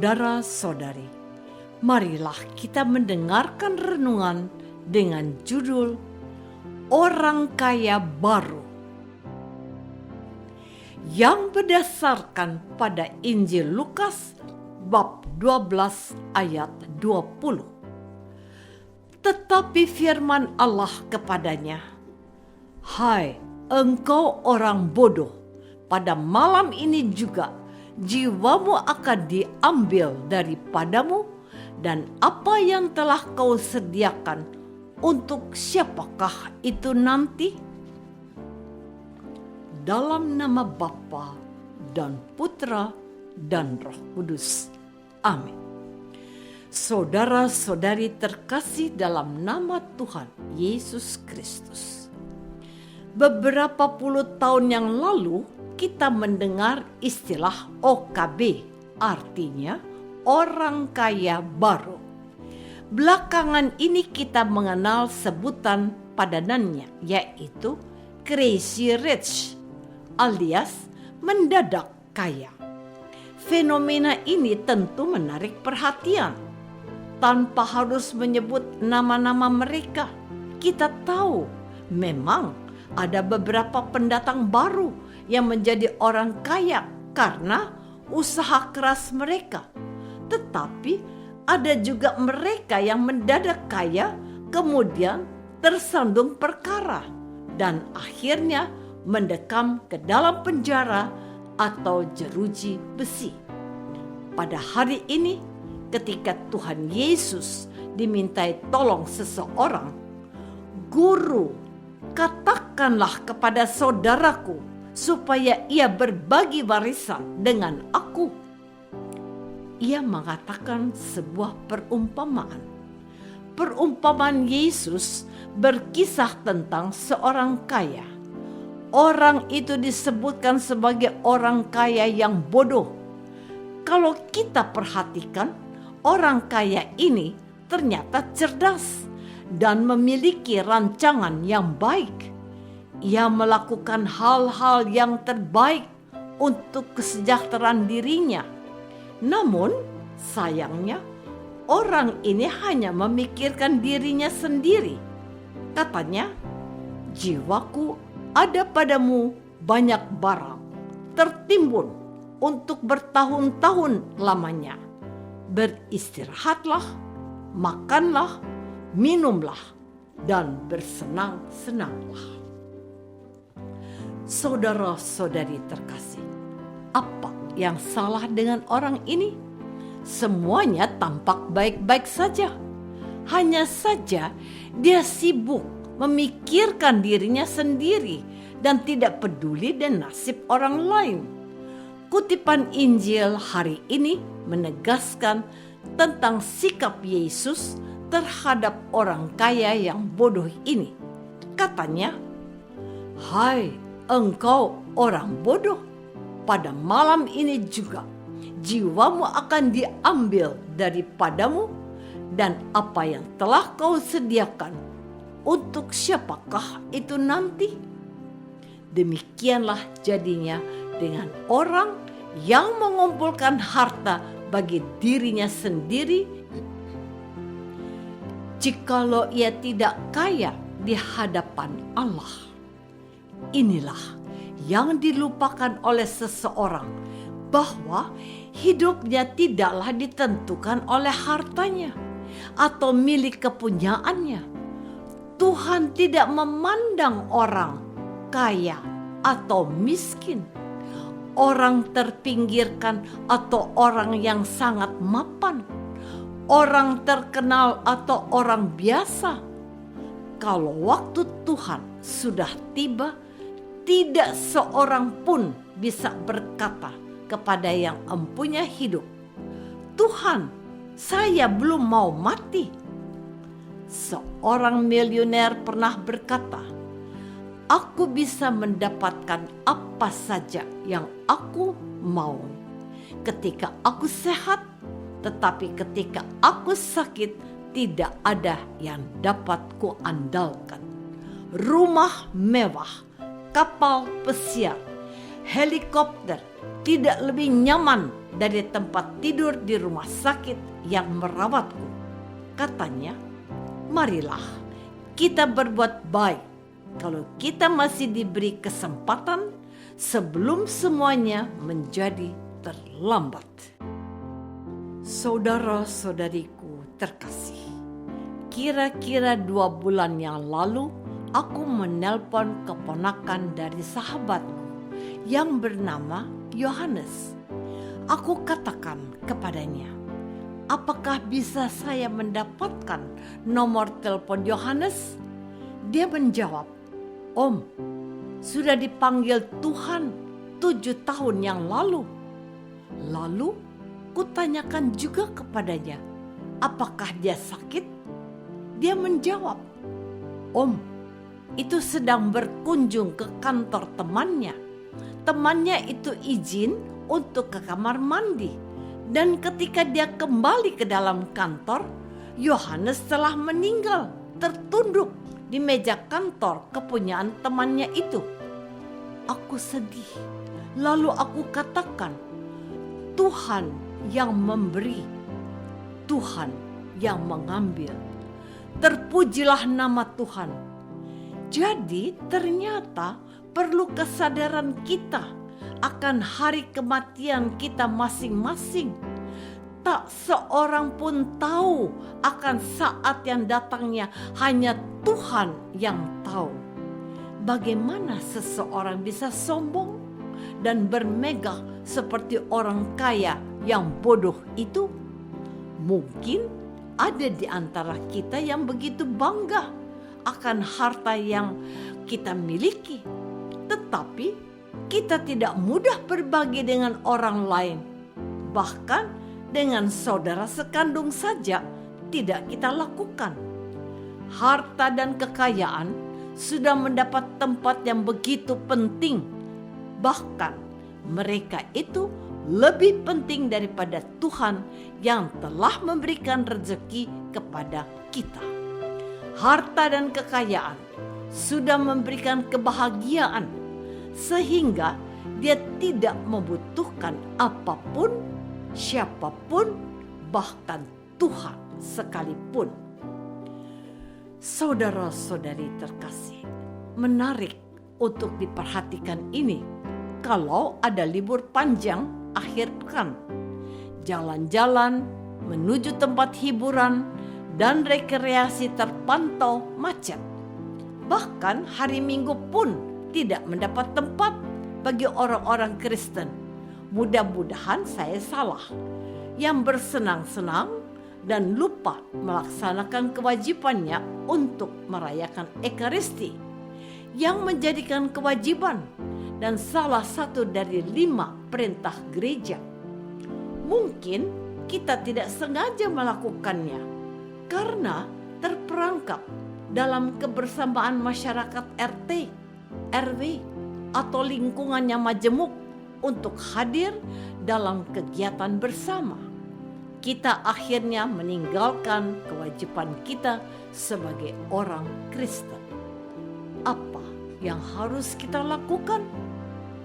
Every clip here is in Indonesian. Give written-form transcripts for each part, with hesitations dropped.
Saudara-saudari, marilah kita mendengarkan renungan dengan judul Orang Kaya Baru yang berdasarkan pada Injil Lukas bab 12 ayat 20. Tetapi firman Allah kepadanya, "Hai engkau orang bodoh, pada malam ini juga jiwamu akan diambil daripadamu, dan apa yang telah kau sediakan untuk siapakah itu nanti?" Dalam nama Bapa dan Putra dan Roh Kudus. Amin. Saudara-saudari terkasih dalam nama Tuhan Yesus Kristus. Beberapa puluh tahun yang lalu kita mendengar istilah OKB, artinya orang kaya baru. Belakangan ini kita mengenal sebutan padanannya, yaitu crazy rich alias mendadak kaya. Fenomena ini tentu menarik perhatian. Tanpa harus menyebut nama-nama mereka, kita tahu memang ada beberapa pendatang baru yang menjadi orang kaya karena usaha keras mereka. Tetapi ada juga mereka yang mendadak kaya kemudian tersandung perkara dan akhirnya mendekam ke dalam penjara atau jeruji besi. Pada hari ini ketika Tuhan Yesus dimintai tolong seseorang, "Guru, katakanlah kepada saudaraku supaya ia berbagi warisan dengan aku." Ia mengatakan sebuah perumpamaan. Perumpamaan Yesus berkisah tentang seorang kaya. Orang itu disebutkan sebagai orang kaya yang bodoh. Kalau kita perhatikan, orang kaya ini ternyata cerdas dan memiliki rancangan yang baik. Ia melakukan hal-hal yang terbaik untuk kesejahteraan dirinya. Namun, sayangnya, orang ini hanya memikirkan dirinya sendiri. Katanya, "Jiwaku ada padamu banyak barang, tertimbun untuk bertahun-tahun lamanya. Beristirahatlah, makanlah, minumlah, dan bersenang-senanglah." Saudara-saudari terkasih, apa yang salah dengan orang ini? Semuanya tampak baik-baik saja. Hanya saja dia sibuk memikirkan dirinya sendiri dan tidak peduli dengan nasib orang lain. Kutipan Injil hari ini menegaskan tentang sikap Yesus terhadap orang kaya yang bodoh ini. Katanya, "Hai engkau orang bodoh, pada malam ini juga jiwamu akan diambil daripadamu, dan apa yang telah kau sediakan untuk siapakah itu nanti?" Demikianlah jadinya dengan orang yang mengumpulkan harta bagi dirinya sendiri, jikalau ia tidak kaya di hadapan Allah. Inilah yang dilupakan oleh seseorang, bahwa hidupnya tidaklah ditentukan oleh hartanya atau milik kepunyaannya. Tuhan tidak memandang orang kaya atau miskin, orang terpinggirkan atau orang yang sangat mapan, orang terkenal atau orang biasa. Kalau waktu Tuhan sudah tiba, tidak seorang pun bisa berkata kepada yang empunya hidup, "Tuhan, saya belum mau mati." Seorang miliuner pernah berkata, "Aku bisa mendapatkan apa saja yang aku mau ketika aku sehat, tetapi ketika aku sakit tidak ada yang dapat kuandalkan. Rumah mewah, kapal pesiar, helikopter tidak lebih nyaman dari tempat tidur di rumah sakit yang merawatku. Katanya, marilah kita berbuat baik kalau kita masih diberi kesempatan sebelum semuanya menjadi terlambat. Saudara-saudariku terkasih, kira-kira 2 bulan yang lalu aku menelpon keponakan dari sahabatku yang bernama Yohanes. Aku katakan kepadanya, apakah bisa saya mendapatkan nomor telepon Yohanes? Dia menjawab, Om, sudah dipanggil Tuhan 7 tahun yang lalu. Lalu kutanyakan juga kepadanya, apakah dia sakit? Dia menjawab, Om, itu sedang berkunjung ke kantor temannya. Temannya itu izin untuk ke kamar mandi. Dan ketika dia kembali ke dalam kantor, Yohanes telah meninggal, tertunduk di meja kantor kepunyaan temannya itu. Aku sedih. Lalu aku katakan, Tuhan yang memberi, Tuhan yang mengambil. Terpujilah nama Tuhan. Jadi ternyata perlu kesadaran kita akan hari kematian kita masing-masing. Tak seorang pun tahu akan saat yang datangnya, hanya Tuhan yang tahu. Bagaimana seseorang bisa sombong dan bermegah seperti orang kaya yang bodoh itu? Mungkin ada di antara kita yang begitu bangga akan harta yang kita miliki, tetapi kita tidak mudah berbagi dengan orang lain. Bahkan dengan saudara sekandung saja tidak kita lakukan. Harta dan kekayaan sudah mendapat tempat yang begitu penting. Bahkan mereka itu lebih penting daripada Tuhan yang telah memberikan rezeki kepada kita. Harta dan kekayaan sudah memberikan kebahagiaan sehingga dia tidak membutuhkan apapun, siapapun, bahkan Tuhan sekalipun. Saudara-saudari terkasih, menarik untuk diperhatikan ini. Kalau ada libur panjang akhir pekan, jalan-jalan menuju tempat hiburan dan rekreasi terpantau macet. Bahkan hari Minggu pun tidak mendapat tempat bagi orang-orang Kristen. Mudah-mudahan saya salah, yang bersenang-senang dan lupa melaksanakan kewajibannya untuk merayakan Ekaristi, yang menjadikan kewajiban dan salah satu dari 5 perintah gereja. Mungkin kita tidak sengaja melakukannya karena terperangkap dalam kebersamaan masyarakat RT, RW, atau lingkungannya majemuk untuk hadir dalam kegiatan bersama. Kita akhirnya meninggalkan kewajiban kita sebagai orang Kristen. Apa yang harus kita lakukan?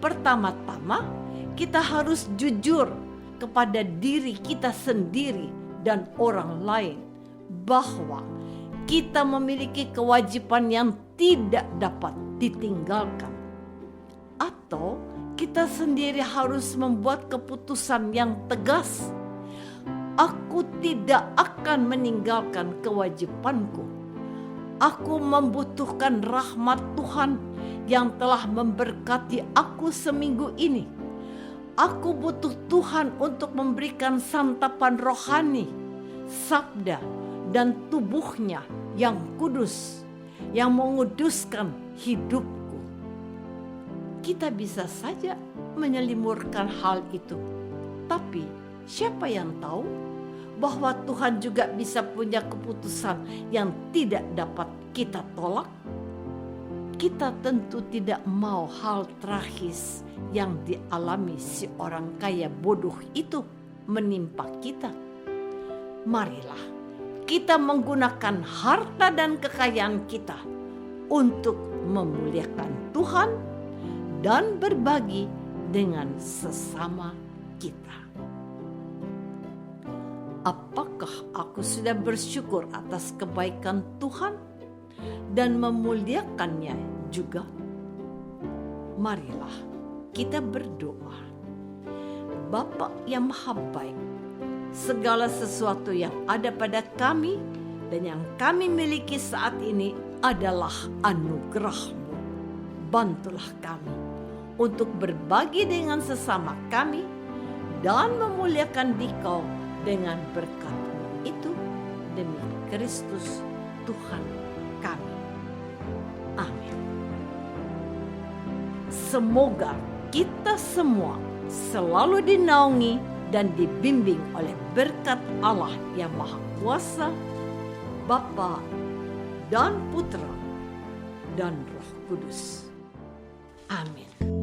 Pertama-tama, kita harus jujur kepada diri kita sendiri dan orang lain bahwa kita memiliki kewajiban yang tidak dapat ditinggalkan. Atau kita sendiri harus membuat keputusan yang tegas. Aku tidak akan meninggalkan kewajibanku. Aku membutuhkan rahmat Tuhan yang telah memberkati aku seminggu ini. Aku butuh Tuhan untuk memberikan santapan rohani, sabda, dan tubuhnya yang kudus, yang menguduskan hidupku. Kita bisa saja menyelimurkan hal itu, tapi siapa yang tahu bahwa Tuhan juga bisa punya keputusan yang tidak dapat kita tolak? Kita tentu tidak mau hal tragis yang dialami si orang kaya bodoh itu menimpa kita. Marilah kita menggunakan harta dan kekayaan kita untuk memuliakan Tuhan dan berbagi dengan sesama kita. Apakah aku sudah bersyukur atas kebaikan Tuhan dan memuliakannya juga? Marilah kita berdoa. Bapa yang Maha Baik, segala sesuatu yang ada pada kami dan yang kami miliki saat ini adalah anugerah-Mu. Bantulah kami untuk berbagi dengan sesama kami dan memuliakan Dikau dengan berkat-Mu itu demi Kristus Tuhan kami. Amin. Semoga kita semua selalu dinaungi dan dibimbing oleh berkat Allah yang Maha Kuasa, Bapa dan Putra dan Roh Kudus. Amin.